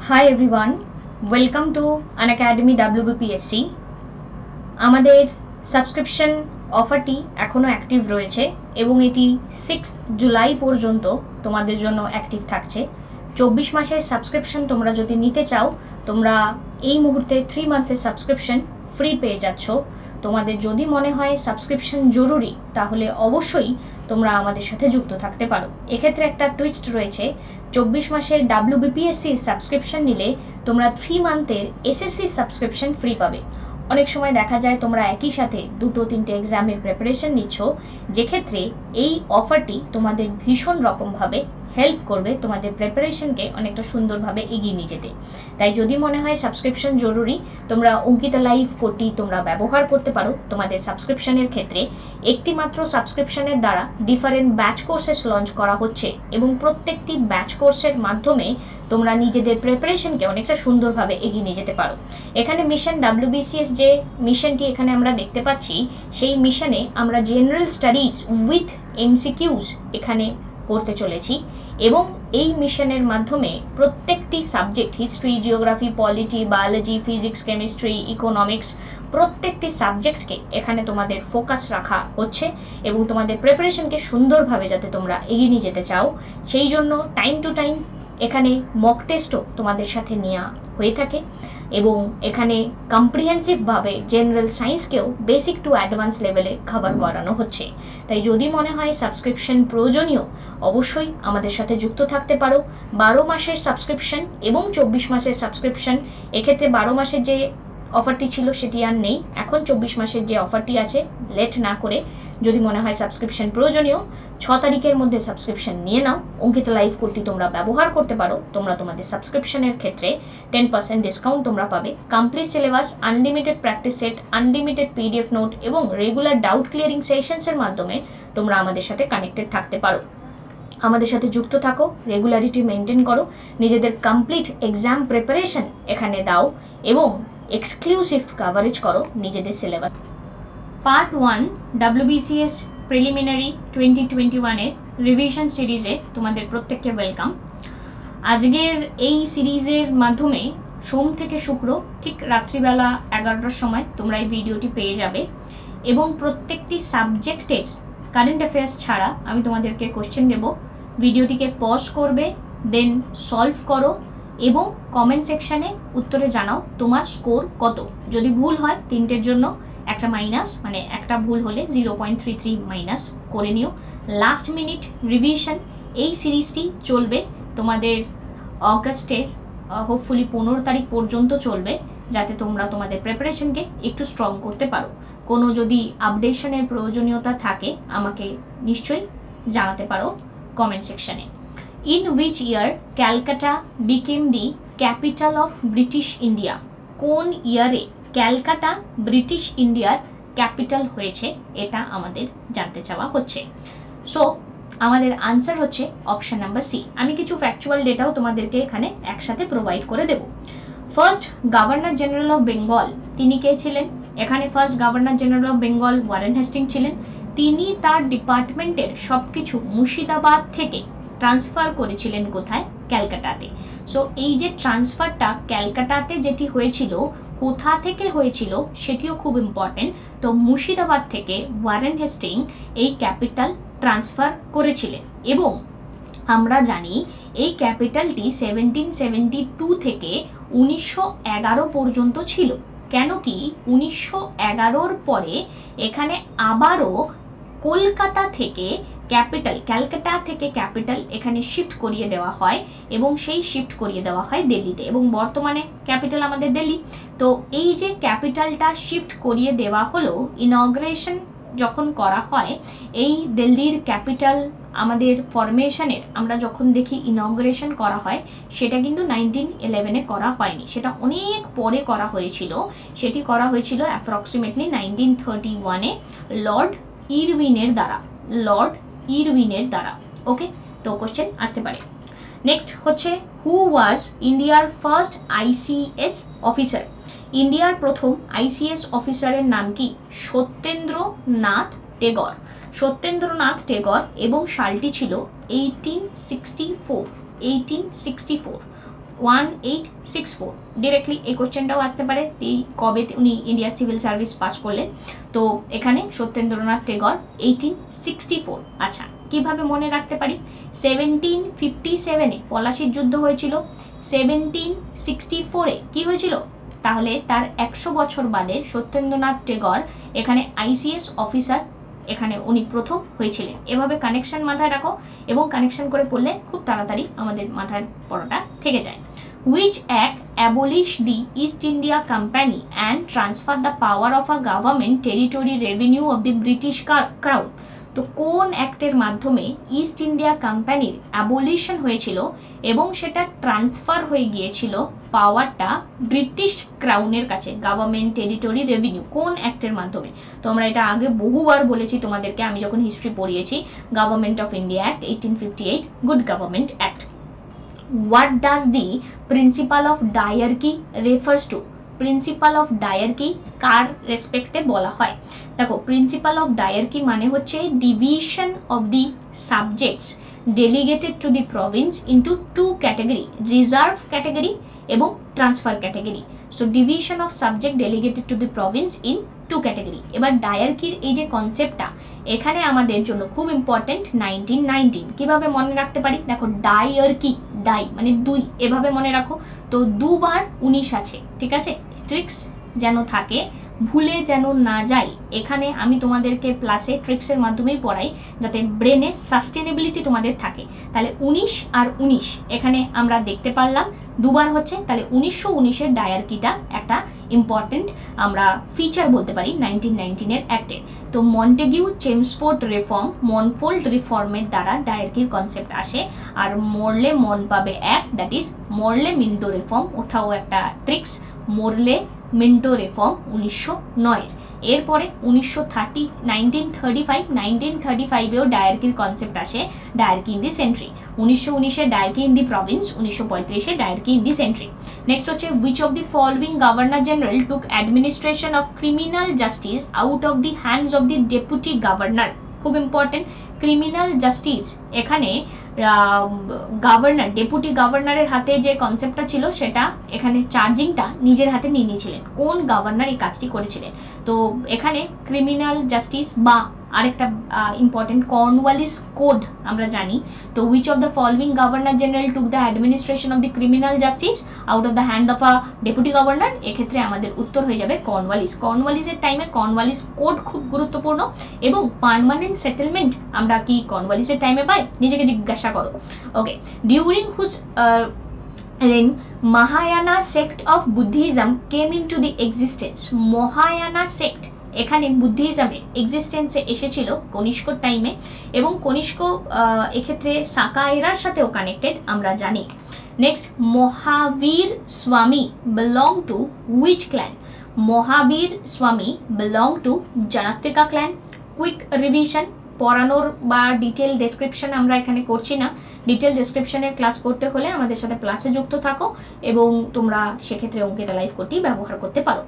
Hi everyone, welcome to Unacademy WBPSC. আমাদের subscription অফারটি এখনো অ্যাক্টিভ রয়েছে এবং এটি 6 জুলাই পর্যন্ত তোমাদের জন্য অ্যাক্টিভ থাকছে। 24 মাসের সাবস্ক্রিপশন তোমরা যদি নিতে চাও, তোমরা এই মুহূর্তে 3 মান্থসের সাবস্ক্রিপশন ফ্রি পেয়ে যাচ্ছ। তোমাদের যদি মনে হয় সাবস্ক্রিপশন জরুরি, তাহলে অবশ্যই তোমরা আমাদের সাথে যুক্ত থাকতে পারো। এক্ষেত্রে একটা টুইস্ট রয়েছে, 24 মাসের WBPSC সাবস্ক্রিপশন নিলে তোমরা 3 মান্থের SSC সাবস্ক্রিপশন ফ্রি পাবে। অনেক সময় দেখা যায় তোমরা একই সাথে 2-3টে এক্সামের প্রিপারেশন নিচ্ছ, যেক্ষেত্রে এই অফারটি তোমাদের ভীষণ রকমভাবে হেল্প করবে তোমাদের প্রিপারেশনকে অনেকটা সুন্দরভাবে এগিয়ে নিয়ে যেতে। তাই যদি মনে হয় সাবস্ক্রিপশন জরুরি, তোমরা অঙ্কিতা লাইভ কোডটি তোমরা ব্যবহার করতে পারো তোমাদের সাবস্ক্রিপশনের ক্ষেত্রে। একটি মাত্র সাবস্ক্রিপশনের দ্বারা ডিফারেন্ট ব্যাচ কোর্সেস লঞ্চ করা হচ্ছে এবং প্রত্যেকটি ব্যাচ কোর্সের মাধ্যমে তোমরা নিজেদের প্রিপারেশনকে অনেকটা সুন্দরভাবে এগিয়ে নিয়ে যেতে পারো। এখানে মিশন WBCS যে মিশনটি এখানে আমরা দেখতে পাচ্ছি, সেই মিশনে আমরা জেনারেল স্টাডিজ উইথ MCQs এখানে করতে চলেছি এবং এই মিশনের মাধ্যমে প্রত্যেকটি subject, history, geography, polity, biology, physics, chemistry, economics, প্রত্যেকটি সাবজেক্টকে এখানে তোমাদের ফোকাস রাখা হচ্ছে এবং তোমাদের প্রিপারেশনকে সুন্দরভাবে যাতে তোমরা এগিয়ে নিয়ে যেতে চাও, সেই জন্য টাইম টু টাইম এখানে মক টেস্টও তোমাদের সাথে নেওয়া হয়ে থাকে এবং এখানে কম্প্রিহেন্সিভভাবে জেনারেল সায়েন্সকেও বেসিক টু অ্যাডভান্স লেভেলে কভার করানো হচ্ছে। তাই যদি মনে হয় সাবস্ক্রিপশন প্রয়োজনীয়, অবশ্যই আমাদের সাথে যুক্ত থাকতে পারো। 12 মাসের সাবস্ক্রিপশন এবং 24 মাসের সাবস্ক্রিপশন, এক্ষেত্রে 12 মাসের যে অফারটি ছিল সেটি আর নেই। এখন 24 মাসের যে অফারটি আছে, লেট না করে যদি মনে হয় সাবস্ক্রিপশন প্রয়োজনীয়, 6 তারিখের মধ্যে সাবস্ক্রিপশন নিয়ে নাও। অঙ্কিতা লাইভ কোডটি তোমরা ব্যবহার করতে পারো। তোমরা তোমাদের সাবস্ক্রিপশনের ক্ষেত্রে 10% ডিসকাউন্ট তোমরা পাবে। Complete syllabus, unlimited practice set, unlimited PDF note এবং রেগুলার ডাউট ক্লিয়ারিং সেশনসের মাধ্যমে তোমরা আমাদের সাথে কানেক্টেড থাকতে পারো। আমাদের সাথে যুক্ত থাকো, রেগুলারিটি মেনটেন করো, নিজেদের কমপ্লিট এক্সাম প্রিপারেশন এখানে দাও এবং এক্সক্লুসিভ কভারেজ করো নিজেদের সিলেবাস। পার্ট 1 WBCS প্রিলিমিনারি 2021 এর রিভিশন সিরিজে তোমাদের প্রত্যেককে ওয়েলকাম। আজকের এই সিরিজের মাধ্যমে সোম থেকে শুক্র ঠিক রাত্রিবেলা 11টার সময় তোমরা এই ভিডিওটি পেয়ে যাবে এবং প্রত্যেকটি সাবজেক্টের কারেন্ট অ্যাফেয়ার্স ছাড়া আমি তোমাদেরকে কোশ্চেন দেব। ভিডিওটিকে পজ করবে, দেন সলভ করো এবং কমেন্ট সেকশানে উত্তরে জানাও তোমার স্কোর কত। যদি ভুল হয় 3টের জন্য একটা মাইনাস, মানে একটা ভুল হলে 0.33 মাইনাস করে নিও। লাস্ট মিনিট রিভিশন এই সিরিজটি চলবে তোমাদের অগাস্টের হোপফুলি 15 তারিখ পর্যন্ত চলবে, যাতে তোমরা তোমাদের প্রিপারেশনকে একটু স্ট্রং করতে পারো। কোনো যদি আপডেশনের প্রয়োজনীয়তা থাকে আমাকে নিশ্চয়ই জানাতে পারো কমেন্ট সেকশানে। In which year Calcutta became the capital of British India? কোন ইয়ারে ক্যালকাটা ব্রিটিশ ইন্ডিয়ার ক্যাপিটাল হয়েছে, এটা আমাদের জানতে চাওয়া হচ্ছে। সো আমাদের আনসার হচ্ছে অপশন নাম্বার সি। আমি কিছু ফ্যাকচুয়াল ডেটাও তোমাদেরকে এখানে একসাথে প্রোভাইড করে দেব। First governor general of Bengal তিনি কে ছিলেন? এখানে first governor general of Bengal Warren Hasting ছিলেন। তিনি তার ডিপার্টমেন্টের সবকিছু মুর্শিদাবাদ থেকে ট্রান্সফার করেছিলেন কোথায়? ক্যালকাটাতে। সো এই যে ট্রান্সফারটা ক্যালকাটাতে যেটি হয়েছিল, কোথা থেকে হয়েছিল সেটিও খুব ইম্পর্টেন্ট। তো মুর্শিদাবাদ থেকে ওয়ারেন হেস্টিং এই ক্যাপিটাল ট্রান্সফার করেছিলেন এবং আমরা জানি এই ক্যাপিটালটি 1772 থেকে 1911 পর্যন্ত ছিল। কেন কি 1911-র পরে এখানে আবারও কলকাতা থেকে ক্যাপিটাল, ক্যালকাটা থেকে ক্যাপিটাল এখানে শিফট করিয়ে দেওয়া হয় এবং সেই শিফট করিয়ে দেওয়া হয় দিল্লিতে এবং বর্তমানে ক্যাপিটাল আমাদের দিল্লি। তো এই যে ক্যাপিটালটা শিফট করিয়ে দেওয়া হলো, ইনগ্রেশন যখন করা হয় এই দিল্লির ক্যাপিটাল আমাদের ফরমেশনের, আমরা যখন দেখি ইনগ্রেশন করা হয়, সেটা কিন্তু 1911-এ করা হয়নি, সেটা অনেক পরে করা হয়েছিল। সেটি করা হয়েছিল অ্যাপ্রক্সিমেটলি 1931-এ লর্ড ইরউইনের দ্বারা, লর্ড ইরউইনের দ্বারা। ওকে, তো কোশ্চেন আসতে পারে। নেক্সট হচ্ছে হু ওয়াজ ইন্ডিয়ার ফার্স্ট ICS অফিসার? ইন্ডিয়ার প্রথম ICS অফিসারের নাম কি? সত্যেন্দ্রনাথ টেগর। সত্যেন্দ্রনাথ টেগর এবং সালটি ছিল 1864। 1864 ডিরেক্টলি এই কোশ্চেনটাও আসতে পারে কবে উনি ইন্ডিয়া সিভিল সার্ভিস পাস করলেন। তো এখানে সত্যেন্দ্রনাথ টেগর 1864। আচ্ছা, কিভাবে মনে রাখতে পারি? 1757-এ পলাশির যুদ্ধ হয়েছিল, 1764-এ কি হয়েছিল? তাহলে তার 100 বছর বাদে সত্যেন্দ্রনাথ টেগর এখানে আইসিএস অফিসার, এখানে উনি প্রথম হয়েছিলেন। এভাবে কানেকশন মাথায় রাখো এবং কানেকশন করে পড়লে খুব তাড়াতাড়ি আমাদের মাথায় পড়াটা থেকে যায়। Which act abolished the East India Company and transferred the power of a government territory revenue of the British Crown? তো কোন অ্যাক্টের মাধ্যমে ইস্ট ইন্ডিয়া কোম্পানির অ্যাবলিশন হয়েছিল এবং সেটা ট্রান্সফার হয়ে গিয়েছিল পাওয়ারটা ব্রিটিশ ক্রাউনের কাছে, গভর্নমেন্ট টেরিটরি রেভিনিউ, কোন অ্যাক্টের মাধ্যমে? তো আমরা এটা আগে বহুবার বলেছি তোমাদেরকে, আমি যখন হিস্ট্রি পড়িয়েছি। Government of India act 1858, good government act. What does the principle of diarchy refers to? Principle of diarchy কার রেসপেক্টে বলা হয়? দেখো, প্রিন্সিপাল অফ ডায়ারকি মানে হচ্ছে division of the subjects delegated to the province into two category, reserve category এবং transfer category. So division of subject delegated to the province in two category. এবার ডায়ারকির এই যে কনসেপ্টটা এখানে আমাদের জন্য খুব ইম্পর্টেন্ট। 1919 কিভাবে মনে রাখতে পারি? দেখো, ডায়ারকি, ডাই মানে দুই, এভাবে মনে রাখো। তো দুবার 19 আছে, ঠিক আছে? ট্রিক্স যেন থাকে, ভুলে যেন না যাই। এখানে আমি তোমাদেরকে প্লাসে ট্রিক্সের মাধ্যমেই পড়াই যাতে ব্রেনে সাস্টেনেবিলিটি তোমাদের থাকে। তাহলে 19 আর 19 এখানে আমরা দেখতে পারলাম দুবার হচ্ছে, তাহলে 1919-এর ডায়ারকিটা একটা ইম্পর্টেন্ট আমরা ফিচার বলতে পারি 1919-এর অ্যাক্টে। তো মন্টেগিউ চেমসফোর্ড রিফর্ম, মনফোল্ড রিফর্মের দ্বারা ডায়ারকির কনসেপ্ট আসে। আর মোরলে মন পাবে act, that is Morley Minto reform, ওঠাও একটা ট্রিক্স। মোরলে মিন্টো রিফর্ম 1909-এর। এরপরে 1935-এও ডায়ারকির কনসেপ্ট আসে, ডায়ারকি ইন দি সেন্ট্রি। 1919-এ ডায়ারকি ইন দি প্রভিন্স, 1935-এ diarchy in the centre. Next হচ্ছে which of the following governor general took administration of criminal justice out of the hands of the deputy governor? খুব important, criminal justice এখানে governor, deputy গভর্নরের হাতে যে কনসেপ্টটা ছিল সেটা এখানে চার্জিংটা নিজের হাতে নিয়ে নিয়েছিলেন। কোন গভর্নর এই কাজটি করেছিলেন? তো এখানে ক্রিমিনাল জাস্টিস বা আরেকটা ইম্পর্টেন্ট কর্নওয়ালিস কোড আমরা জানি। তো which of the following governor general took the administration of the criminal justice out of the hand of a deputy governor? এক্ষেত্রে আমাদের উত্তর হয়ে যাবে কর্নওয়ালিস। কর্নওয়ালিসের টাইমে কর্নওয়ালিস কোড খুব গুরুত্বপূর্ণ এবং পার্মানেন্ট সেটেলমেন্ট আমরা কি কর্নওয়ালিসের টাইমে পাই? নিজেকে জিজ্ঞাসা করো। Okay, during whose reign Mahayana sect of Buddhism came into the existence? Mahayana sect এখানে বুদ্ধিজমের এক্সিস্টেন্সে এসেছিল কনিষ্কর টাইমে এবং কনিষ্ক এক্ষেত্রে সাকায়রার সাথেও কানেক্টেড আমরা জানি। Next, Mahavir Swami belong to which clan? Mahavir Swami belong to Jnatrika clan. Quick revision, পড়ানোর বা ডিটেল ডেসক্রিপশন আমরা এখানে করছি না। ডিটেল ডেসক্রিপশনের ক্লাস করতে হলে আমাদের সাথে ক্লাসে যুক্ত থাকো এবং তোমরা সেক্ষেত্রে অঙ্কিতা লাইভ কোডটি ব্যবহার করতে পারো।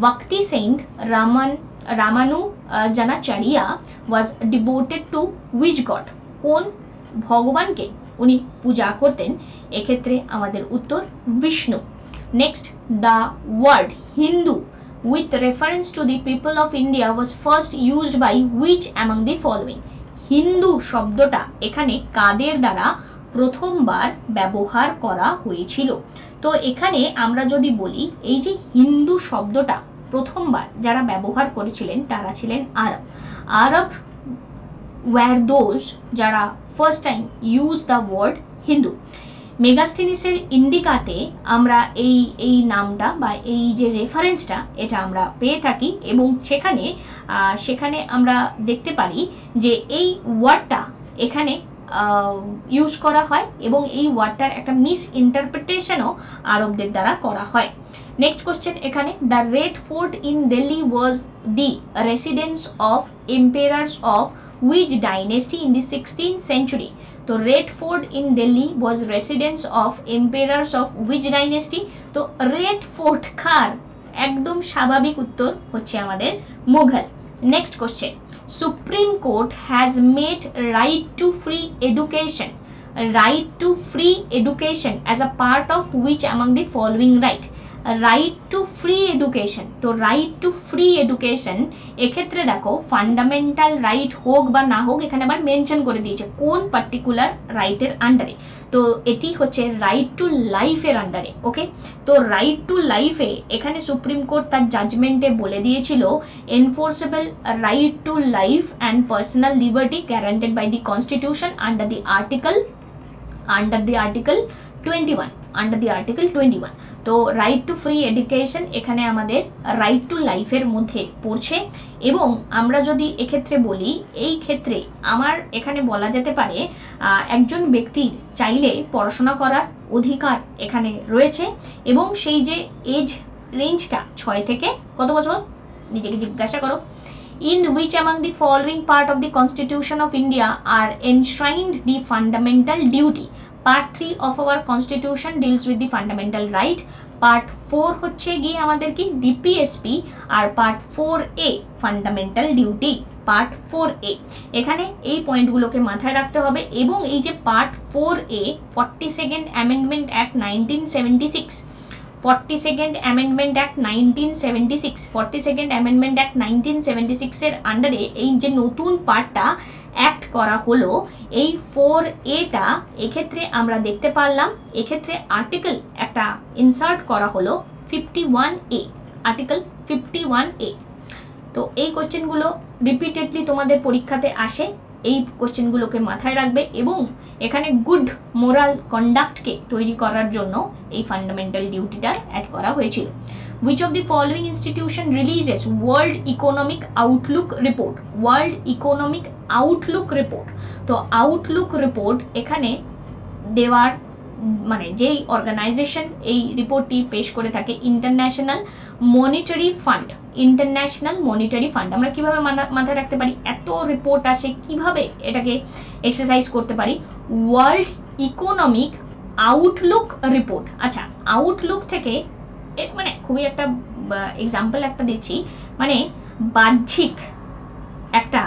Bhakti saint Ramanujacharya was devoted to which god? কোন ভগবানকে উনি পূজা করতেন? এক্ষেত্রে আমাদের উত্তর Vishnu. Next, the word Hindu with reference to the people of India was first used by which among the following? Hindu শব্দটা এখানে কাদের দ্বারা প্রথমবার ব্যবহার করা হয়েছিল? তো এখানে আমরা যদি বলি এই যে হিন্দু শব্দটা প্রথমবার যারা ব্যবহার করেছিলেন তারা ছিলেন আরব। আরব were those যারা first time use the word Hindu. মেগাস্থিনিসের ইন্ডিকাতে আমরা এই নামটা বা এই যে রেফারেন্সটা এটা আমরা পেয়ে থাকি এবং সেখানে আমরা দেখতে পারি যে এই ওয়ার্ডটা এখানে ইউজ করা হয় এবং এই ওয়ার্ডটার একটা মিস ইন্টারপ্রিটেশনও আরবদের দ্বারা করা হয়। নেক্সট কোশ্চেন এখানে, the red fort in Delhi was the residence of empires of which dynasty in the 16th century? তো red fort in Delhi was residence of empires of which dynasty? তো রেড ফোর্ট কার? একদম স্বাভাবিক উত্তর হচ্ছে আমাদের Mughal. Next question, supreme court has made right to free education right to free education as a part of which among the following right, right to free education. তো right to free education এক্ষেত্রে দেখো fundamental right হোক বা না হোক, এখানে আবার mention করে দিয়েছে কোন পার্টিকুলার রাইটের আন্ডারে। তো এটি হচ্ছে রাইট টু লাইফের আন্ডারে। ওকে, তো রাইট টু লাইফে এখানে সুপ্রিম কোর্ট তার জাজমেন্টে বলে দিয়েছিল enforceable right to life and personal liberty guaranteed by the constitution under the article 21। তো রাইট টু ফ্রি এডুকেশন এখানে আমাদের রাইট টু লাইফের মধ্যে পড়ছে। এবং আমরা যদি এক্ষেত্রে বলি, এই ক্ষেত্রে আমার এখানে বলা যেতে পারে একজন ব্যক্তির চাইলে পড়াশোনা করার অধিকার এখানে রয়েছে, এবং সেই যে এজ রেঞ্জটা 6 থেকে কত বছর নিজেকে জিজ্ঞাসা করো। In which among the following part of the Constitution of India are enshrined the fundamental duty? Part 3 of our Constitution deals with the fundamental right. Part 4 হচ্ছে গিয়ে আমাদের কি DPSP, আর Part 4A fundamental duty, Part 4A। এখানে এই পয়েন্টগুলোকে মাথায় রাখতে হবে। এবং এই যে Part 4A 42nd Amendment Act 1976, 42nd Amendment Act 1976, 42nd Amendment Act 1976 এর আন্ডারে এই যে নতুন পার্টটা অ্যাক্ট করা হলো, এই 4A টা এক্ষেত্রে আমরা দেখতে পারলাম এক্ষেত্রে আর্টিকেল একটা ইনসার্ট করা হলো 51A, আর্টিকেল 51A। তো এই কোশ্চেনগুলো রিপিটেডলি তোমাদের পরীক্ষাতে আসে, এই কোশ্চেনগুলোকে মাথায় রাখবে। এবং এখানে গুড মোরাল কন্ডাক্টকে তৈরি করার জন্য এই ফান্ডামেন্টাল ডিউটিটা অ্যাড করা হয়েছিল। Which of the following institution releases World Economic Outlook Report? World Economic Outlook Report। তো আউটলুক রিপোর্ট এখানে দেওয়ার মানে যেই অর্গানাইজেশন এই রিপোর্টটি পেশ করে থাকে international monetary fund. International monetary fund আমরা কিভাবে মাথায় রাখতে পারি, এত রিপোর্ট আসে কিভাবে এটাকে এক্সারসাইজ করতে পারি? World economic Outlook report. আচ্ছা, আউটলুক থেকে মানে খুবই একটা এক্সাম্পল একটা দিচ্ছি, মানে বাহ্যিক একটা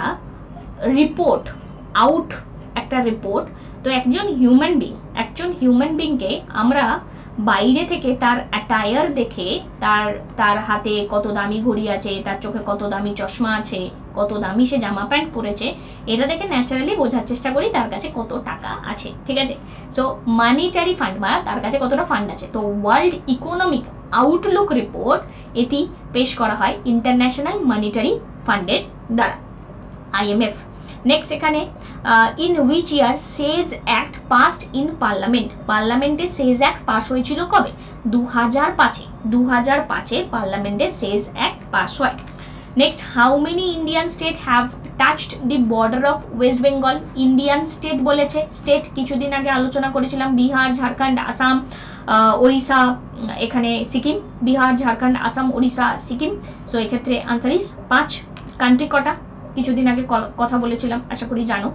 রিপোর্ট, আউট একটা রিপোর্ট। তো একজন হিউম্যান বিংকে আমরা বাইরে থেকে তার অ্যাটায়ার দেখে, তার হাতে কত দামি ঘড়ি আছে, তার চোখে কত দামি চশমা আছে, কত দামি সে জামা প্যান্ট পরেছে, এটা দেখে ন্যাচারালি বোঝার চেষ্টা করি তার কাছে কত টাকা আছে। ঠিক আছে, সো মানিটারি ফান্ড বা তার কাছে কতটা ফান্ড আছে। তো ওয়ার্ল্ড ইকোনমিক আউটলুক রিপোর্ট এটি পেশ করা হয় ইন্টারন্যাশনাল মনিটারি ফান্ডের দ্বারা, IMF। নেক্সট এখানে in which year Sage act passed in parliament? পার্লামেন্টে সেজ অ্যাক্ট পাস হয়েছিল কবে? 2005-এ। 2005-এ পার্লামেন্টে সেজ অ্যাক্ট পাস হয়। Next, how many Indian state have touched the border of West Bengal? Indian state বলেছে, স্টেট কিছুদিন আগে আলোচনা করেছিলাম, বিহার, ঝাড়খণ্ড, আসাম, ওড়িশা, এখানে সিকিম। বিহার, ঝাড়খণ্ড, আসাম, ওড়িশা, সিকিম। সো এক্ষেত্রে আনসার ইজ 5। কান্ট্রি কটা কিছুদিন আগে কথা বলেছিলাম, আশা করি জানো।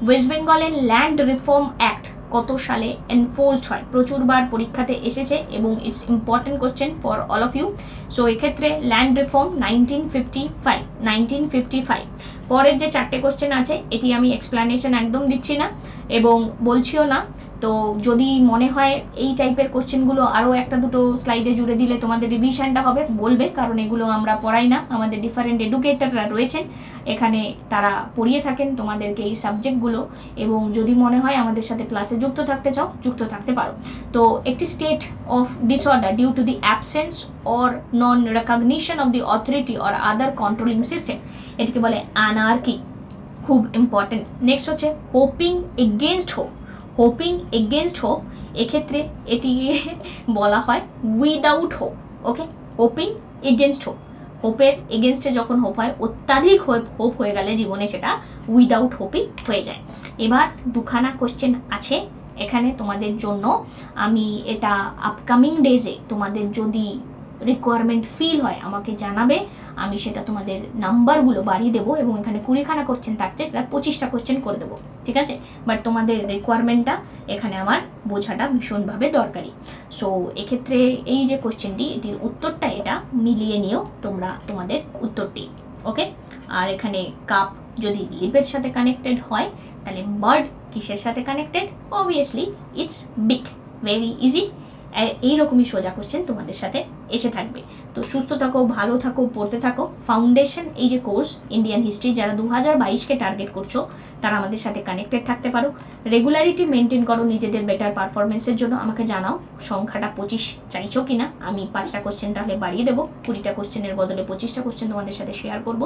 ওয়েস্ট বেঙ্গলের ল্যান্ড রিফর্ম অ্যাক্ট কত সালে এনফোর্সড হয়? প্রচুরবার পরীক্ষাতে এসেছে এবং it's important question for all of you. So এক্ষেত্রে ল্যান্ড রিফর্ম 1955। পরের যে 4টে কোশ্চেন আছে এটি আমি এক্সপ্লানেশন একদম দিচ্ছি না এবং বলছিও না। তো যদি মনে হয় এই টাইপের কোশ্চেনগুলো আরও একটা দুটো স্লাইডে জুড়ে দিলে তোমাদের রিভিশনটা হবে, বলবে, কারণ এগুলো আমরা পড়াই না, আমাদের ডিফারেন্ট এডুকেটররা রয়েছেন এখানে, তারা পড়িয়ে থাকেন তোমাদেরকে এই সাবজেক্টগুলো। এবং যদি মনে হয় আমাদের সাথে ক্লাসে যুক্ত থাকতে চাও, যুক্ত থাকতে পারো। তো একটি state of disorder due to the absence or non recognition of the authority or other controlling system, এটিকে বলে অ্যানার্কি, খুব ইম্পর্টেন্ট। নেক্সট হচ্ছে hoping against hope. Hoping against hope এক্ষেত্রে এটি বলা হয় without hope. Okay, hoping against hope, হোপের এগেনস্টে যখন হোপ হয়, অত্যাধিক হোপ হয়ে গেলে জীবনে সেটা উইদাউট হোপই হয়ে যায়। এবার দুখানা কোশ্চেন আছে এখানে তোমাদের জন্য, আমি এটা আপকামিং ডেজে তোমাদের যদি রিকোয়ারমেন্ট ফিল হয় আমাকে জানাবে, আমি সেটা তোমাদের নাম্বারগুলো বাড়িয়ে দেবো এবং এখানে 20খানা কোশ্চেন থাকছে, সেটা 25টা কোশ্চেন করে দেবো। ঠিক আছে, বাট তোমাদের রিকোয়ারমেন্টটা এখানে আমার বোঝাটা ভীষণভাবে দরকারি। সো এক্ষেত্রে এই যে কোশ্চেনটি, এটির উত্তরটা এটা মিলিয়ে নিও তোমরা তোমাদের উত্তরটি। ওকে, আর এখানে কাপ যদি লিপের সাথে কানেক্টেড হয় তাহলে বার্ড কিসের সাথে connected? Obviously it's big, very easy. এইরকমই সোজা কোশ্চেন তোমাদের সাথে এসে থাকবে। তো সুস্থ থাকো, ভালো থাকো, পড়তে থাকো। ফাউন্ডেশন এই যে কোর্স ইন্ডিয়ান হিস্ট্রি, যারা 2022-কে টার্গেট করছো তারা আমাদের সাথে কানেক্টেড থাকতে পারো। রেগুলারিটি মেনটেন করো নিজেদের বেটার পারফরমেন্সের জন্য। আমাকে জানাও সংখ্যাটা 25 চাইছো কিনা, আমি 5টা কোশ্চেন তাহলে বাড়িয়ে দেবো, 20টা কোশ্চেনের বদলে 25টা কোশ্চেন তোমাদের সাথে শেয়ার করবো।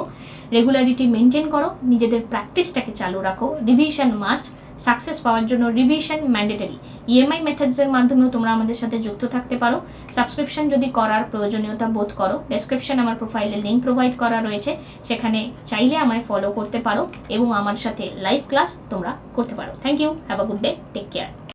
রেগুলারিটি মেনটেন করো, নিজেদের প্র্যাকটিসটাকে চালু রাখো। রিভিশন মাস্ট, সাকসেস পাওয়ার জন্য রিভিশন ম্যান্ডেটরি। ইএমআই মেথডসের মাধ্যমেও তোমরা আমাদের সাথে যুক্ত থাকতে পারো। সাবস্ক্রিপশন যদি করার প্রয়োজনীয়তা বোধ করো, ডেসক্রিপশন আমার প্রোফাইলে লিঙ্ক প্রোভাইড করা রয়েছে, সেখানে চাইলে আমায় ফলো করতে পারো এবং আমার সাথে লাইভ ক্লাস তোমরা করতে পারো। Thank you, have a good day, take care.